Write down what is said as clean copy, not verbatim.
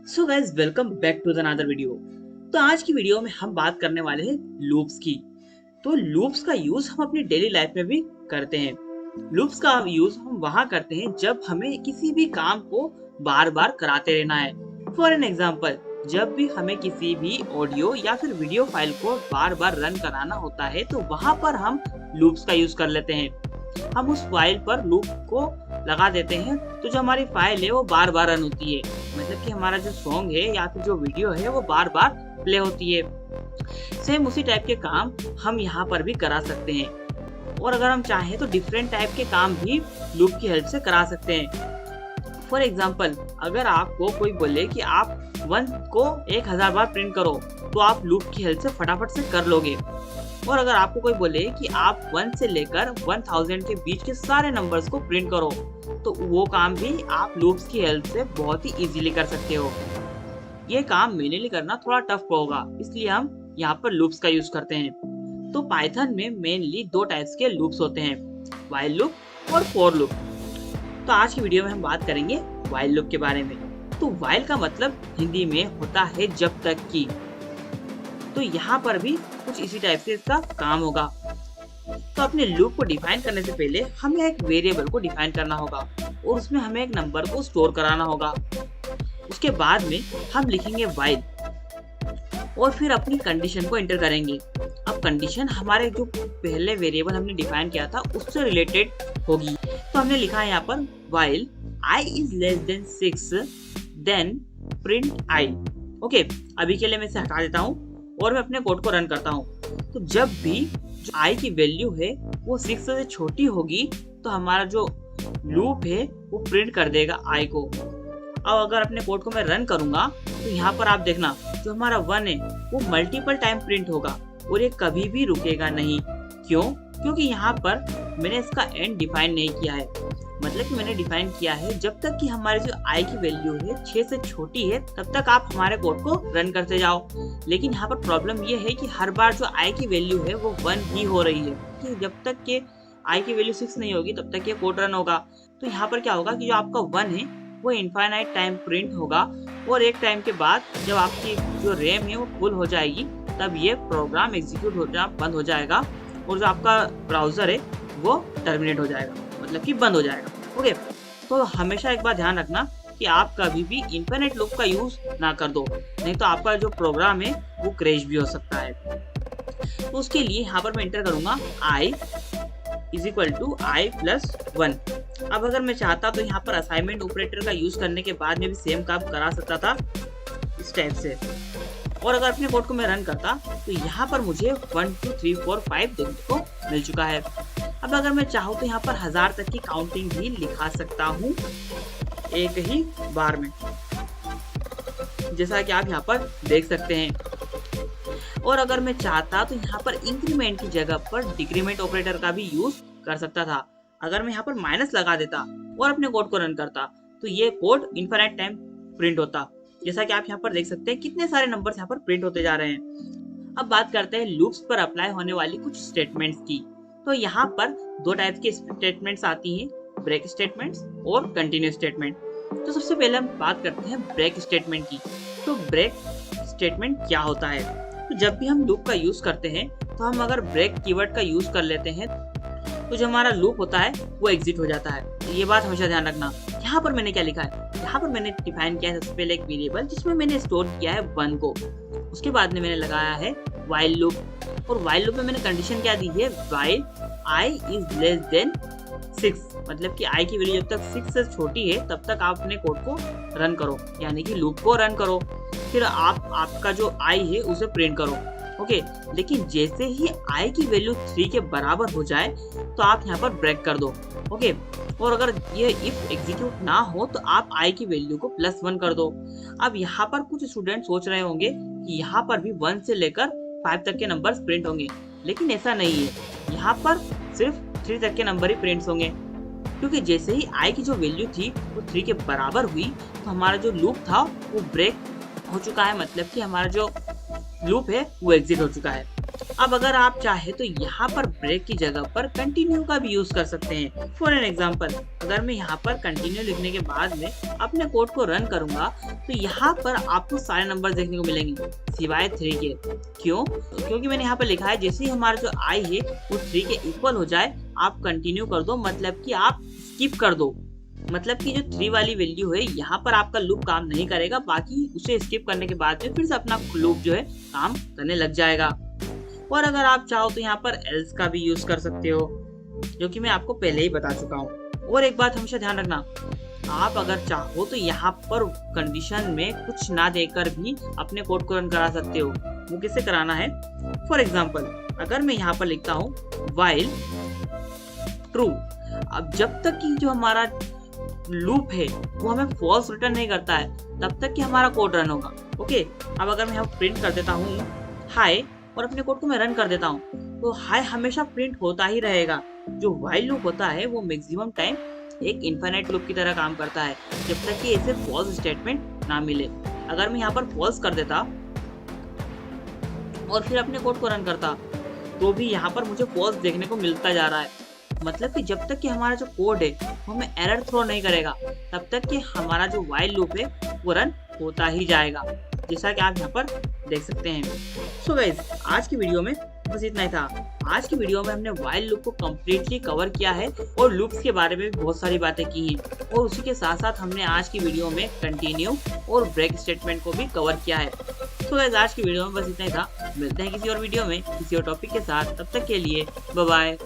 So guys welcome back to the another video. तो आज की वीडियो में हम बात करने वाले हैं लूप्स की। तो लूप्स का यूज हम अपनी डेली लाइफ में भी करते हैं। लूप्स का यूज हम वहाँ करते हैं जब हमें किसी भी काम को बार बार कराते रहना है। फॉर एन एग्जाम्पल, जब भी हमें किसी भी ऑडियो या फिर वीडियो फाइल को बार बार रन कराना होता है तो वहाँ पर हम लूप्स का यूज कर लेते हैं। हम उस फाइल पर लूप को लगा देते हैं तो जो हमारी फाइल है वो बार बार रन होती है। मतलब कि हमारा जो सॉन्ग है या फिर जो वीडियो है वो बार बार प्ले होती है। सेम उसी टाइप के काम हम यहाँ पर भी करा सकते हैं, और अगर हम चाहें तो डिफरेंट टाइप के काम भी लूप की हेल्प से करा सकते हैं। फॉर एग्जाम्पल, अगर आपको कोई बोले कि आप 1 को 1000 बार प्रिंट करो तो आप लूप की हेल्प से फटाफट से कर लोगे। और अगर आपको कोई बोले कि आप 1 से लेकर 1000 के बीच के सारे नंबर्स को प्रिंट करो तो वो काम भी आप लूप्स की हेल्प से बहुत ही इजीली कर सकते हो। ये काम मैन्युअली करना थोड़ा टफ होगा, इसलिए हम यहाँ पर लूप्स का यूज करते हैं। तो पाइथन में मेनली 2 टाइप्स के लूप्स होते हैं, व्हाइल लूप और फॉर लूप। तो आज की वीडियो में हम बात करेंगे व्हाइल लूप के बारे में। तो व्हाइल का मतलब हिंदी में होता है जब तक कि। तो यहाँ पर भी कुछ इसी टाइप से इसका काम होगा। तो अपने लूप को डिफाइन करने से पहले हमें एक वेरिएबल को डिफाइन करना होगा और उसमें हमें एक नंबर को स्टोर कराना होगा। उसके बाद में हम लिखेंगे व्हाइल और फिर अपनी कंडीशन को एंटर करेंगे। अब कंडीशन हमारे जो पहले वेरिएबल हमने डिफाइन किया था उससे रिलेटेड होगी। तो हमने लिखा है यहाँ पर while i is less than 6 then print i। Okay, अभी के लिए मैं इसे हटा देता हूँ और मैं अपने कोड को रन करता हूँ। तो जब भी जो i की वैल्यू है वो 6 से छोटी होगी तो हमारा जो लूप है वो प्रिंट कर देगा i को। अब अगर अपने कोड को मैं रन करूंगा तो यहाँ पर आप देखना जो हमारा 1 है वो मल्टीपल टाइम प्रिंट होगा और ये कभी भी रुकेगा नहीं। क्यों? क्योंकि यहाँ पर मैंने इसका एंड डिफाइन नहीं किया है। मतलब कि मैंने डिफाइन किया है जब तक कि हमारी जो i की वैल्यू है 6 से छोटी है तब तक आप हमारे कोड को रन करते जाओ। लेकिन यहाँ पर प्रॉब्लम ये है कि हर बार जो i की वैल्यू है वो 1 ही हो रही है, कि जब तक कि i की वैल्यू 6 नहीं होगी तब तक ये कोड रन होगा। तो यहाँ पर क्या होगा कि जो आपका 1 है वो इनफाइनाइट टाइम प्रिंट होगा और एक टाइम के बाद जब आपकी जो रैम है वो फुल हो जाएगी तब ये प्रोग्राम एग्जीक्यूट होना बंद हो जाएगा और जो आपका ब्राउजर है वो टर्मिनेट हो जाएगा, मतलब कि बंद हो जाएगा। ओके, तो हमेशा एक बात ध्यान रखना कि आप कभी भी इनफिनिट लूप का यूज ना कर दो, नहीं तो आपका जो प्रोग्राम है वो क्रैश भी हो सकता है। तो उसके लिए यहाँ पर मैं एंटर करूंगा i is equal to i plus 1। अब अगर मैं चाहता तो यहाँ पर असाइनमेंट ऑपरेटर का यूज करने के बाद में भी सेम काम करा सकता था इस टाइप से। और अगर अपने कोड को मैं रन करता तो यहाँ पर मुझे 1 2 3 4 5 देखने को मिल चुका है। अब अगर मैं चाहूँ तो यहाँ पर 1000 तक की काउंटिंग भी लिखा सकता हूँ एक ही बार में, जैसा कि आप यहाँ पर देख सकते हैं। और अगर मैं चाहता तो यहाँ पर इंक्रीमेंट की जगह पर डिक्रीमेंट ऑपरेटर का भी यूज कर सकता था। अगर मैं यहाँ पर माइनस लगा देता और अपने कोड को रन करता तो ये कोड इनफिनिट टाइम प्रिंट होता, जैसा कि आप यहाँ पर देख सकते हैं कितने सारे नंबर्स यहाँ पर प्रिंट होते जा रहे हैं। अब बात करते हैं लूप्स पर अप्लाई होने वाली कुछ स्टेटमेंट्स की। तो यहाँ पर 2 टाइप की स्टेटमेंट्स आती हैं, ब्रेक स्टेटमेंट्स और कंटिन्यू स्टेटमेंट। तो सबसे पहले हम बात करते हैं ब्रेक स्टेटमेंट की। तो ब्रेक स्टेटमेंट क्या होता है? तो जब भी हम लूप का यूज करते हैं तो हम अगर ब्रेक कीवर्ड का यूज कर लेते हैं तो जो हमारा लूप होता है वो एग्जिट हो जाता है। तो ये बात हमेशा ध्यान रखना। यहाँ पर मैंने क्या लिखा है, यहाँ पर मैंने डिफाइन किया है सबसे पहले एक वेरिएबल जिसमें मैंने स्टोर किया है 1 को। उसके बाद में मैंने लगाया है व्हाइल लूप, और व्हाइल लूप में मैंने कंडीशन क्या दी है, while i is less than 6। मतलब कि i की वैल्यू जब तक 6 से छोटी है तब तक आप अपने कोड को रन करो, यानी कि लूप को रन करो। फिर आपका जो i है उसे प्रिंट करो। ओके, लेकिन जैसे ही i की वैल्यू 3 के बराबर हो जाए तो आप यहाँ पर ब्रेक कर दो। ओके, और अगर ये इफ एग्जीक्यूट ना हो तो आप i की वैल्यू को +1 कर दो। अब यहाँ पर कुछ स्टूडेंट सोच रहे होंगे कि यहाँ पर भी 1 से लेकर 5 तक के नंबर्स प्रिंट होंगे, लेकिन ऐसा नहीं है। यहाँ पर सिर्फ 3 तक के नंबर ही प्रिंट होंगे, क्योंकि जैसे ही i की जो वैल्यू थी वो 3 के बराबर हुई तो हमारा जो लूप था वो ब्रेक हो चुका है। मतलब कि हमारा जो लूप है वो एग्जिट हो चुका है। अब अगर आप चाहे तो यहाँ पर ब्रेक की जगह पर कंटिन्यू का भी यूज कर सकते हैं। फॉर एन एग्जाम्पल, अगर मैं यहाँ पर कंटिन्यू लिखने के बाद में अपने कोड को रन करूंगा तो यहाँ पर आपको सारे नंबर देखने को मिलेंगे सिवाय 3 के। क्यों? क्योंकि मैंने यहाँ पर लिखा है जैसे ही हमारा जो आई है वो 3 के इक्वल हो जाए आप कंटिन्यू कर दो, मतलब कि आप स्किप कर दो। मतलब कि जो 3 वाली वैल्यू है यहाँ पर आपका लूप काम नहीं करेगा, बाकी उसे स्किप करने के बाद में फिर से अपना लूप जो है काम करने लग जाएगा। और अगर आप चाहो तो यहाँ पर एल्स का भी यूज कर सकते हो, जो कि मैं आपको पहले ही बता चुका हूँ। और एक बात हमेशा ध्यान रखना, आप अगर चाहो तो यहाँ पर कंडीशन में कुछ ना देकर भी अपने कोड को रन करा सकते हो। वो किससे कराना है? फॉर एग्जाम्पल, अगर मैं यहाँ पर लिखता हूँ while ट्रू, अब जब तक कि जो हमारा लूप है वो हमें फॉल्स रिटर्न नहीं करता है तब तक कि हमारा कोड रन होगा। ओके, अब अगर मैं यहाँ प्रिंट कर देता हूँ हाय और अपने कोड को मैं रन कर देता हूँ तो हाय हमेशा प्रिंट होता ही रहेगा। जो व्हाइल लूप होता है वो मैक्सिमम टाइम एक इनफाइनाइट लूप की तरह काम करता है जब तक कि इसे फॉल्स स्टेटमेंट ना मिले। अगर मैं यहाँ पर फॉल्स कर देता और फिर अपने कोड को रन करता तो भी यहाँ पर मुझे फॉल्स देखने को मिलता जा रहा है। मतलब कि जब तक कि हमारा जो कोड है वो हमें एरर थ्रो नहीं करेगा तब तक कि हमारा जो व्हाइल लूप है वो रन होता ही जाएगा, जैसा कि आप यहाँ पर देख सकते हैं। सो गाइस, आज की वीडियो में बस इतना ही था। आज की वीडियो में हमने व्हाइल लूप को कम्प्लीटली कवर किया है और लूप्स के बारे में भी बहुत सारी बातें की हैं, और उसी के साथ साथ हमने आज की वीडियो में कंटिन्यू और ब्रेक स्टेटमेंट को भी कवर किया है। सो गाइस, आज की वीडियो में बस इतना ही था। मिलते हैं किसी और वीडियो में किसी और टॉपिक के साथ, तब तक के लिए बाय बाय।